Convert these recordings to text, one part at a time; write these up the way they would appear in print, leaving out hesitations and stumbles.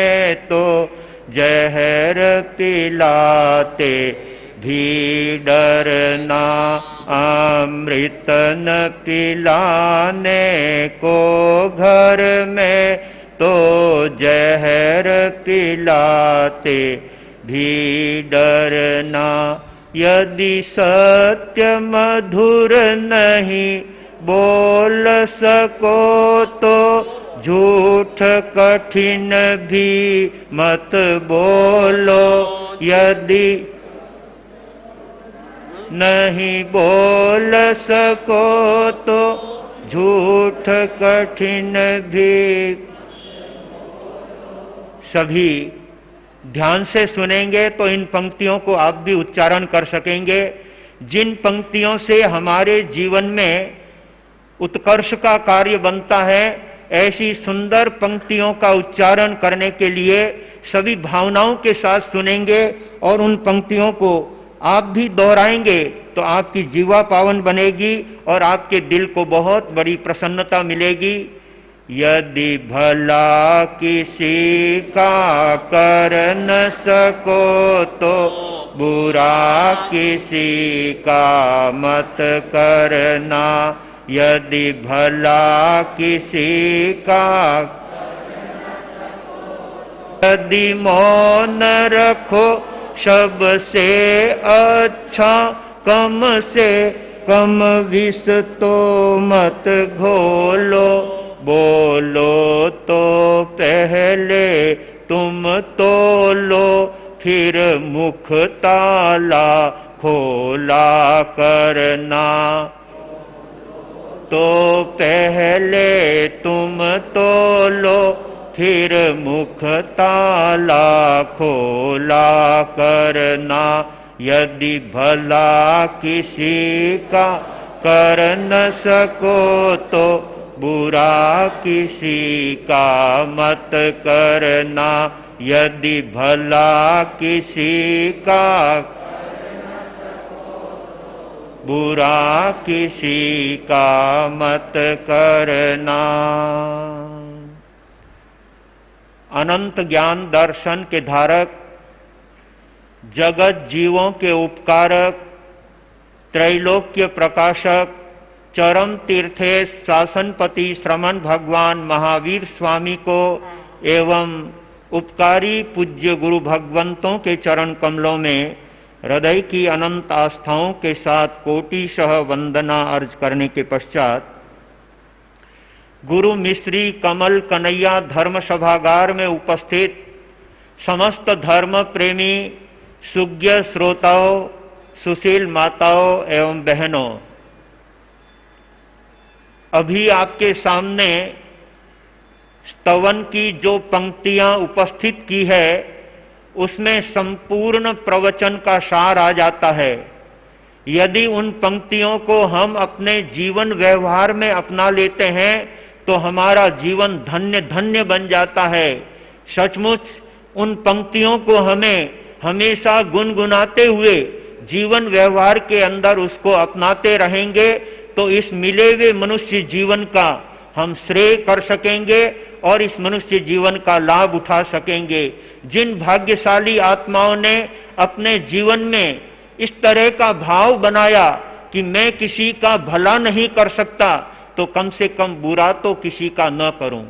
में तो जहर पिलाते भी डरना, अमृत न पिलाने को घर में तो जहर पिलाते भी डरना। यदि सत्य मधुर नहीं बोल सको तो झूठ कठिन भी मत बोलो। यदि नहीं बोल सको तो झूठ कठिन भी। सभी ध्यान से सुनेंगे तो इन पंक्तियों को आप भी उच्चारण कर सकेंगे। जिन पंक्तियों से हमारे जीवन में उत्कर्ष का कार्य बनता है, ऐसी सुंदर पंक्तियों का उच्चारण करने के लिए सभी भावनाओं के साथ सुनेंगे और उन पंक्तियों को आप भी दोहराएंगे तो आपकी जीवा पावन बनेगी और आपके दिल को बहुत बड़ी प्रसन्नता मिलेगी। यदि भला किसी का कर न सको तो बुरा किसी का मत करना। यदि भला किसी का यदि मौन रखो सबसे अच्छा, कम से कम विष तो मत घोलो। बोलो तो पहले तुम तोलो, फिर मुख ताला खोला करना। तो पहले तुम तोलो, फिर मुख ताला खोला करना। यदि भला किसी का कर न सको तो बुरा किसी का मत करना। यदि भला किसी का बुरा किसी का मत करना। अनंत ज्ञान दर्शन के धारक, जगत जीवों के उपकारक, त्रैलोक्य प्रकाशक, चरम तीर्थेश शासनपति श्रमण भगवान महावीर स्वामी को एवं उपकारी पूज्य गुरु भगवंतों के चरण कमलों में हृदय की अनंत आस्थाओं के साथ कोटिशः वंदना अर्ज करने के पश्चात गुरु मिश्री कमल कन्हैया धर्म सभागार में उपस्थित समस्त धर्म प्रेमी सुज्ञ श्रोताओं, सुशील माताओं एवं बहनों, अभी आपके सामने स्तवन की जो पंक्तियां उपस्थित की है उसमें संपूर्ण प्रवचन का सार आ जाता है। यदि उन पंक्तियों को हम अपने जीवन व्यवहार में अपना लेते हैं तो हमारा जीवन धन्य धन्य बन जाता है। सचमुच उन पंक्तियों को हमें हमेशा गुनगुनाते हुए जीवन व्यवहार के अंदर उसको अपनाते रहेंगे तो इस मिले हुए मनुष्य जीवन का हम श्रेय कर सकेंगे और इस मनुष्य जीवन का लाभ उठा सकेंगे। जिन भाग्यशाली आत्माओं ने अपने जीवन में इस तरह का भाव बनाया कि मैं किसी का भला नहीं कर सकता तो कम से कम बुरा तो किसी का न करूं,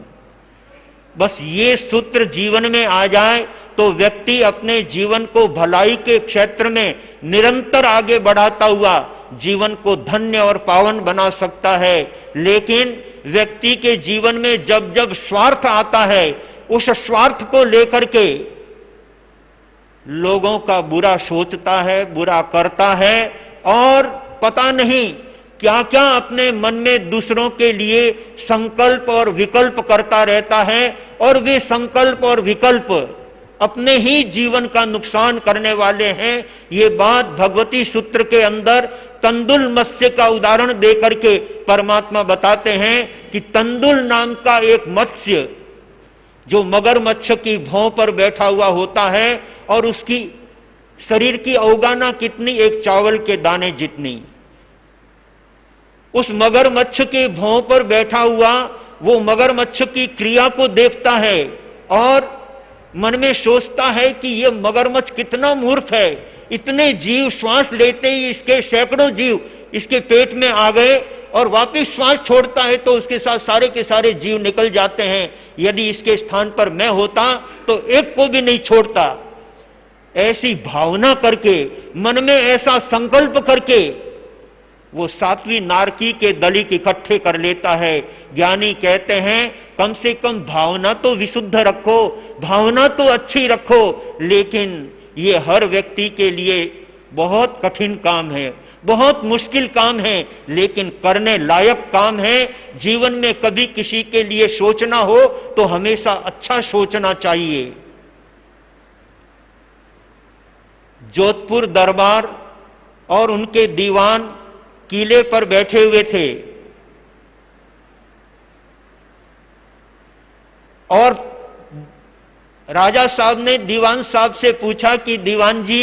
बस ये सूत्र जीवन में आ जाए तो व्यक्ति अपने जीवन को भलाई के क्षेत्र में निरंतर आगे बढ़ाता हुआ जीवन को धन्य और पावन बना सकता है। लेकिन व्यक्ति के जीवन में जब जब स्वार्थ आता है, उस स्वार्थ को लेकर के लोगों का बुरा सोचता है, बुरा करता है और पता नहीं क्या क्या अपने मन में दूसरों के लिए संकल्प और विकल्प करता रहता है और वे संकल्प और विकल्प अपने ही जीवन का नुकसान करने वाले हैं। ये बात भगवती सूत्र के अंदर तंदुल मत्स्य का उदाहरण देकर के परमात्मा बताते हैं कि तंदुल नाम का एक मत्स्य जो मगरमच्छ की भौं पर बैठा हुआ होता है और उसकी शरीर की अवगाना कितनी, एक चावल के दाने जितनी। उस मगरमच्छ के भौं पर बैठा हुआ वो मगरमच्छ की क्रिया को देखता है और मन में सोचता है कि ये मगरमच्छ कितना मूर्ख है, इतने जीव श्वास लेते ही इसके सैकड़ों जीव इसके पेट में आ गए और वापिस श्वास छोड़ता है तो उसके साथ सारे के सारे जीव निकल जाते हैं। यदि इसके स्थान पर मैं होता तो एक को भी नहीं छोड़ता। ऐसी भावना करके, मन में ऐसा संकल्प करके वो 7वीं नारकी के दलित इकट्ठे कर लेता है। ज्ञानी कहते हैं कम से कम भावना तो विशुद्ध रखो, भावना तो अच्छी रखो, लेकिन ये हर व्यक्ति के लिए बहुत कठिन काम है, बहुत मुश्किल काम है, लेकिन करने लायक काम है। जीवन में कभी किसी के लिए सोचना हो तो हमेशा अच्छा सोचना चाहिए। जोधपुर दरबार और उनके दीवान किले पर बैठे हुए थे और राजा साहब ने दीवान साहब से पूछा कि दीवान जी,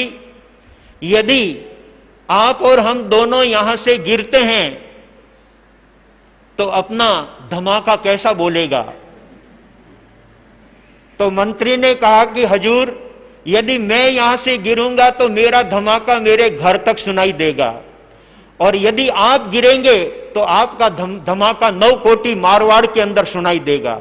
यदि आप और हम दोनों यहां से गिरते हैं तो अपना धमाका कैसा बोलेगा? तो मंत्री ने कहा कि हजूर, यदि मैं यहां से गिरूंगा तो मेरा धमाका मेरे घर तक सुनाई देगा, और यदि आप गिरेंगे तो आपका धमाका 9 कोटि मारवाड़ के अंदर सुनाई देगा,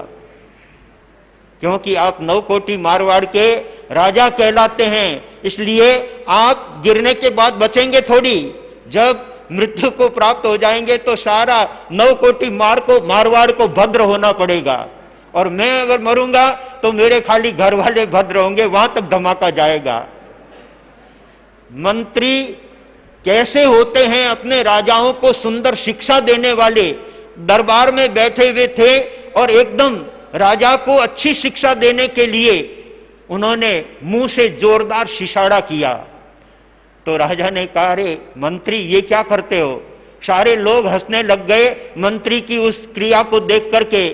क्योंकि आप 9 कोटि मारवाड़ के राजा कहलाते हैं। इसलिए आप गिरने के बाद बचेंगे थोड़ी, जब मृत्यु को प्राप्त हो जाएंगे तो सारा 9 कोटि मारवाड़ को भद्र होना पड़ेगा, और मैं अगर मरूंगा तो मेरे खाली घर वाले भद्र होंगे, वहां तक धमाका जाएगा। मंत्री कैसे होते हैं अपने राजाओं को सुंदर शिक्षा देने वाले, दरबार में बैठे हुए थे और एकदम राजा को अच्छी शिक्षा देने के लिए उन्होंने मुंह से जोरदार शिशाड़ा किया। तो राजा ने कहा, अरे मंत्री ये क्या करते हो? सारे लोग हंसने लग गए मंत्री की उस क्रिया को देख करके।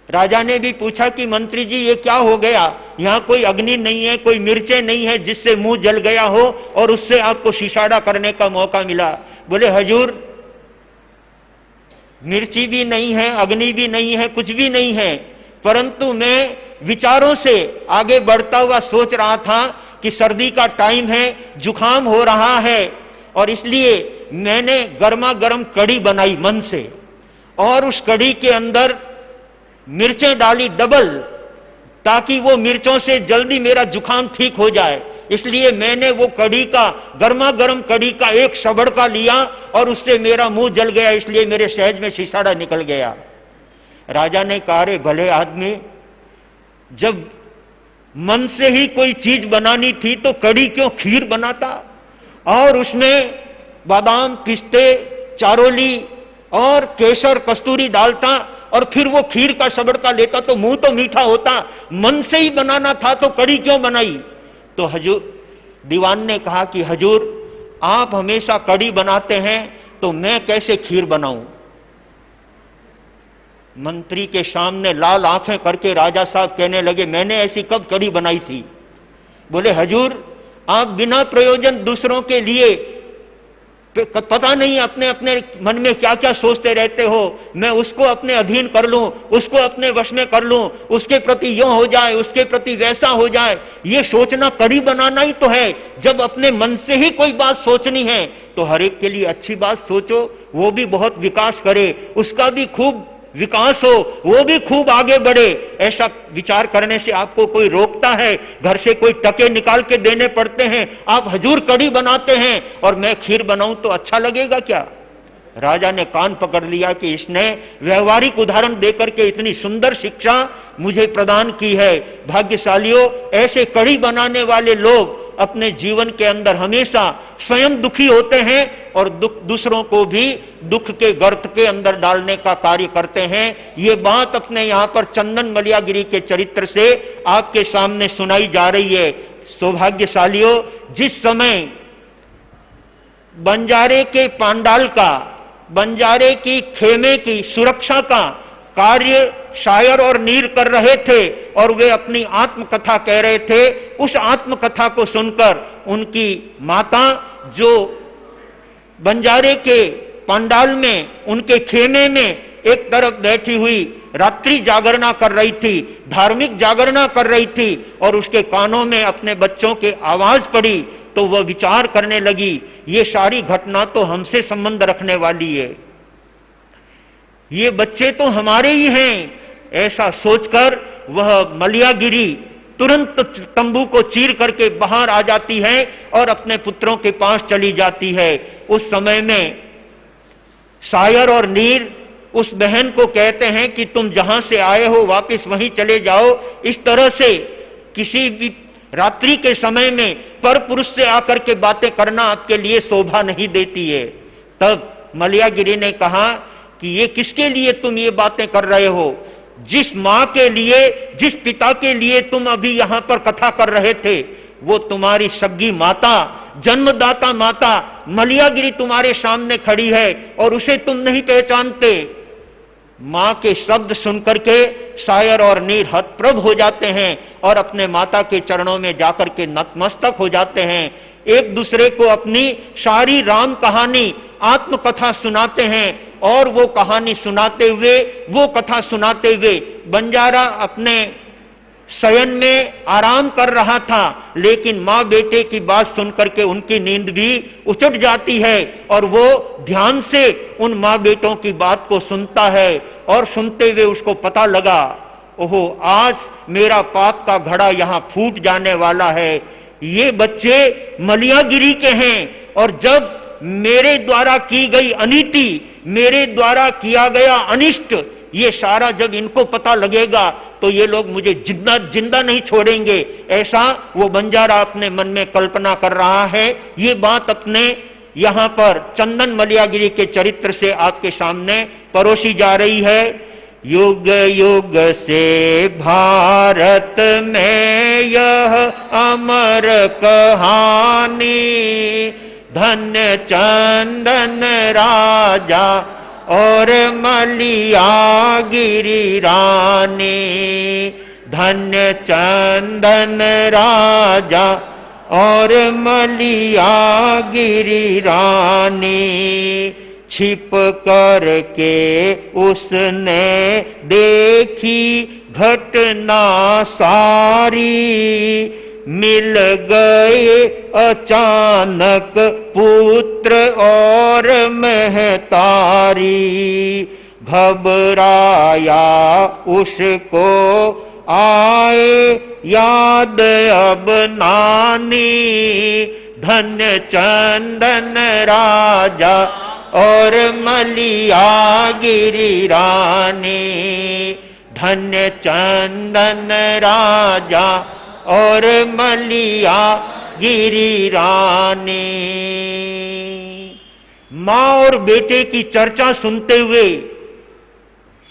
राजा ने भी पूछा कि मंत्री जी ये क्या हो गया? यहां कोई अग्नि नहीं है, कोई मिर्चें नहीं है जिससे मुंह जल गया हो और उससे आपको शिशाड़ा करने का मौका मिला। बोले हजूर, मिर्ची भी नहीं है, अग्नि भी नहीं है, कुछ भी नहीं है, परंतु मैं विचारों से आगे बढ़ता हुआ सोच रहा था कि सर्दी का टाइम है, जुकाम हो रहा है, और इसलिए मैंने गर्मा गर्म कढ़ी बनाई मन से, और उस कढ़ी के अंदर मिर्चें डाली डबल, ताकि वो मिर्चों से जल्दी मेरा जुकाम ठीक हो जाए। इसलिए मैंने वो कढ़ी का, गर्मा गर्म कढ़ी का एक सबड़का लिया और उससे मेरा मुंह जल गया, इसलिए मेरे सहज में शिशाड़ा निकल गया। राजा ने कहा, रे भले आदमी, जब मन से ही कोई चीज बनानी थी तो कढ़ी क्यों खीर बनाता और उसमें बादाम, पिस्ते, चारोली और केसर, कस्तूरी डालता और फिर वो खीर का सबड़का लेता तो मुंह तो मीठा होता। मन से ही बनाना था तो कढ़ी क्यों बनाई? तो हजूर, दीवान ने कहा कि हजूर, आप हमेशा कढ़ी बनाते हैं तो मैं कैसे खीर बनाऊं? मंत्री के सामने लाल आंखें करके राजा साहब कहने लगे, मैंने ऐसी कब कढ़ी बनाई थी? बोले हजूर, आप बिना प्रयोजन दूसरों के लिए पता नहीं अपने अपने मन में क्या क्या सोचते रहते हो, मैं उसको अपने अधीन कर लूं, उसको अपने वश में कर लूं, उसके प्रति यूं हो जाए, उसके प्रति वैसा हो जाए, ये सोचना कढ़ी बनाना ही तो है। जब अपने मन से ही कोई बात सोचनी है तो हर एक के लिए अच्छी बात सोचो, वो भी बहुत विकास करे, उसका भी खूब विकास हो, वो भी खूब आगे बढ़े। ऐसा विचार करने से आपको कोई रोकता है? घर से कोई टके निकाल के देने पड़ते हैं? आप हजूर कढ़ी बनाते हैं और मैं खीर बनाऊं तो अच्छा लगेगा क्या? राजा ने कान पकड़ लिया कि इसने व्यवहारिक उदाहरण देकर के इतनी सुंदर शिक्षा मुझे प्रदान की है। भाग्यशालियों, ऐसे कढ़ी बनाने वाले लोग अपने जीवन के अंदर हमेशा स्वयं दुखी होते हैं और दूसरों को भी दुख के गर्त के अंदर डालने का कार्य करते हैं। ये बात अपने यहां पर चंदन मलियागिरी के चरित्र से आपके सामने सुनाई जा रही है। सौभाग्यशालियों, जिस समय बंजारे के पांडाल का, बंजारे की खेमे की सुरक्षा का कार्य शायर और नीर कर रहे थे और वे अपनी आत्मकथा कह रहे थे, उस आत्मकथा को सुनकर उनकी माता, जो बंजारे के पंडाल में, उनके खेमे में एक तरफ बैठी हुई रात्रि जागरणा कर रही थी, धार्मिक जागरणा कर रही थी, और उसके कानों में अपने बच्चों की आवाज पड़ी तो वह विचार करने लगी, ये सारी घटना तो हमसे संबंध रखने वाली है, ये बच्चे तो हमारे ही हैं। ऐसा सोचकर वह मलियागिरी तुरंत तंबू को चीर करके बाहर आ जाती है और अपने पुत्रों के पास चली जाती है। उस समय में शायर और नीर उस बहन को कहते हैं कि तुम जहां से आए हो वापस वहीं चले जाओ। इस तरह से किसी भी रात्रि के समय में पर पुरुष से आकर के बातें करना आपके लिए शोभा नहीं देती है। तब मलियागिरी ने कहा कि ये किसके लिए तुम ये बातें कर रहे हो? जिस मां के लिए, जिस पिता के लिए तुम अभी यहां पर कथा कर रहे थे, वो तुम्हारी सगी माता, जन्मदाता माता मलियागिरी तुम्हारे सामने खड़ी है और उसे तुम नहीं पहचानते। मां के शब्द सुनकर के शायर और नीर हतप्रभ हो जाते हैं और अपने माता के चरणों में जाकर के नतमस्तक हो जाते हैं। एक दूसरे को अपनी सारी राम कहानी, आत्मकथा सुनाते हैं और वो कहानी सुनाते हुए, वो कथा सुनाते हुए बंजारा अपने शयन में आराम कर रहा था, लेकिन माँ बेटे की बात सुनकर के उनकी नींद भी उचट जाती है और वो ध्यान से उन माँ बेटों की बात को सुनता है। और सुनते हुए उसको पता लगा, ओहो आज मेरा पाप का घड़ा यहाँ फूट जाने वाला है। ये बच्चे मलियागिरी के हैं और जब मेरे द्वारा की गई अनीति, मेरे द्वारा किया गया अनिष्ट, ये सारा जब इनको पता लगेगा तो ये लोग मुझे जिंदा जिंदा नहीं छोड़ेंगे। ऐसा वो बंजारा अपने मन में कल्पना कर रहा है। ये बात अपने यहां पर चंदन मलियागिरी के चरित्र से आपके सामने परोसी जा रही है। युग युग से भारत में यह अमर कहानी, धन्य चंदन राजा और मलियागिरी रानी, धन्य चंदन राजा और मलियागिरी रानी। छिप करके उसने देखी घटना सारी, मिल गए अचानक पुत्र और महतारी। घबराया उसको आए याद अब नानी, धन्य चंदन राजा और मलियागिरी रानी, धन्य चंदन राजा और मलियागिरी रानी। मां और बेटे की चर्चा सुनते हुए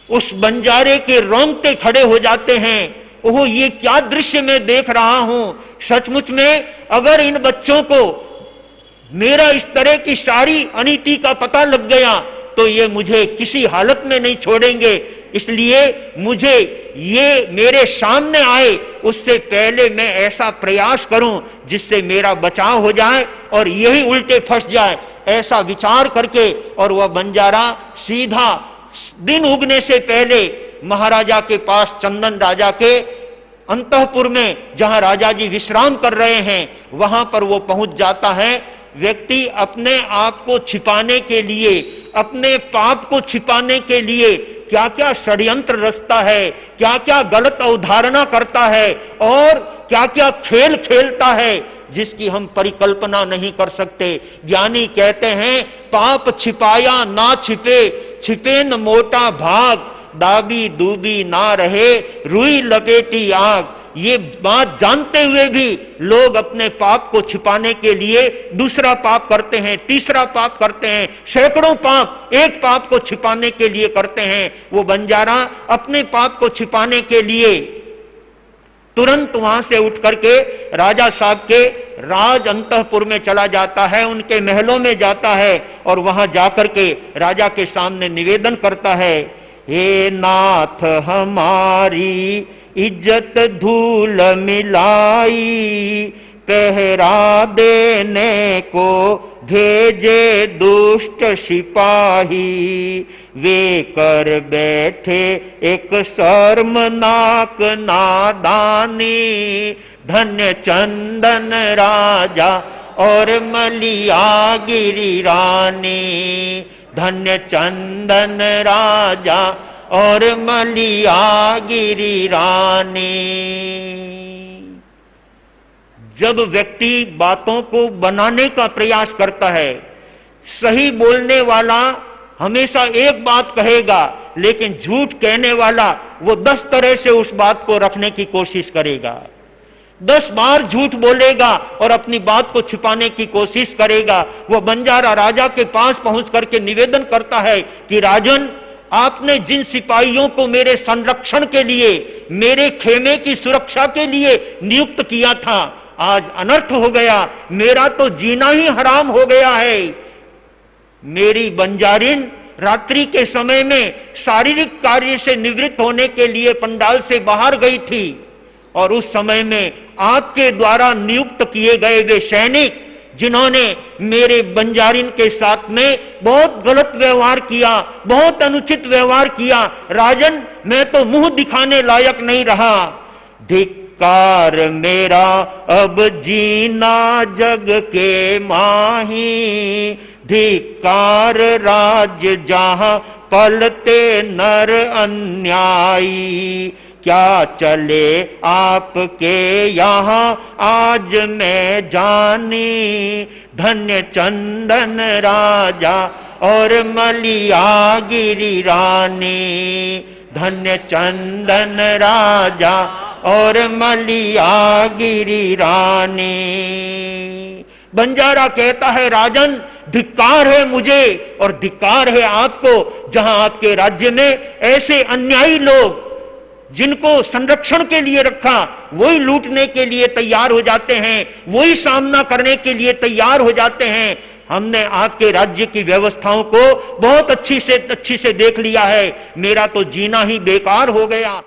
उस बंजारे के रोंगटे खड़े हो जाते हैं। ओह ये क्या दृश्य मैं देख रहा हूं। सचमुच में अगर इन बच्चों को मेरा इस तरह की सारी अनीति का पता लग गया तो ये मुझे किसी हालत में नहीं छोड़ेंगे। इसलिए मुझे ये मेरे सामने आए उससे पहले मैं ऐसा प्रयास करूं जिससे मेरा बचाव हो जाए और यही उल्टे फंस जाए। ऐसा विचार करके और वह बंजारा सीधा दिन उगने से पहले महाराजा के पास, चंदन राजा के अंतःपुर में जहां राजा जी विश्राम कर रहे हैं, वहां पर वो पहुंच जाता है। व्यक्ति अपने आप को छिपाने के लिए, अपने पाप को छिपाने के लिए क्या क्या षड्यंत्र रचता है, क्या क्या गलत अवधारणा करता है और क्या क्या खेल खेलता है जिसकी हम परिकल्पना नहीं कर सकते। ज्ञानी कहते हैं पाप छिपाया ना छिपे, छिपे न मोटा भाग, दाबी दूबी ना रहे रुई लपेटी आग। ये बात जानते हुए भी लोग अपने पाप को छिपाने के लिए दूसरा पाप करते हैं, तीसरा पाप करते हैं, सैकड़ों पाप एक पाप को छिपाने के लिए करते हैं। वो बंजारा अपने पाप को छिपाने के लिए तुरंत वहां से उठ करके राजा साहब के राज अंतःपुर में चला जाता है, उनके महलों में जाता है और वहां जाकर के राजा के सामने निवेदन करता है, हे नाथ हमारी इज्जत धूल मिलाई, पहरा देने को भेजे दुष्ट सिपाही, वे कर बैठे एक शर्मनाक नादानी। धन्य चंदन राजा और मलिया गिरी रानी, धन्य चंदन राजा और मलिया गिरी रानी। जब व्यक्ति बातों को बनाने का प्रयास करता है, सही बोलने वाला हमेशा एक बात कहेगा, लेकिन झूठ कहने वाला वो 10 तरह से उस बात को रखने की कोशिश करेगा। 10 बार झूठ बोलेगा और अपनी बात को छिपाने की कोशिश करेगा। वो बंजारा राजा के पास पहुंच करके निवेदन करता है कि राजन, आपने जिन सिपाहियों को मेरे संरक्षण के लिए, मेरे खेमे की सुरक्षा के लिए नियुक्त किया था, आज अनर्थ हो गया, मेरा तो जीना ही हराम हो गया है। मेरी बंजारिन रात्रि के समय में शारीरिक कार्य से निवृत्त होने के लिए पंडाल से बाहर गई थी, और उस समय में आपके द्वारा नियुक्त किए गए वे सैनिक, जिन्होंने मेरे बंजारिन के साथ में बहुत गलत व्यवहार किया, बहुत अनुचित व्यवहार किया, राजन मैं तो मुंह दिखाने लायक नहीं रहा। धिक्कार मेरा अब जीना जग के माही, धिक्कार राज्य जहां पलते नर अन्यायी। क्या चले आपके यहाँ आज मैं जानी, धन्य चंदन राजा और मलिया गिरी रानी, धन्य चंदन राजा और मलिया गिरी रानी। बंजारा कहता है, राजन धिक्कार है मुझे और धिक्कार है आपको, जहां आपके राज्य में ऐसे अन्यायी लोग, जिनको संरक्षण के लिए रखा, वही लूटने के लिए तैयार हो जाते हैं, वही सामना करने के लिए तैयार हो जाते हैं। हमने आपके राज्य की व्यवस्थाओं को बहुत अच्छी से देख लिया है, मेरा तो जीना ही बेकार हो गया।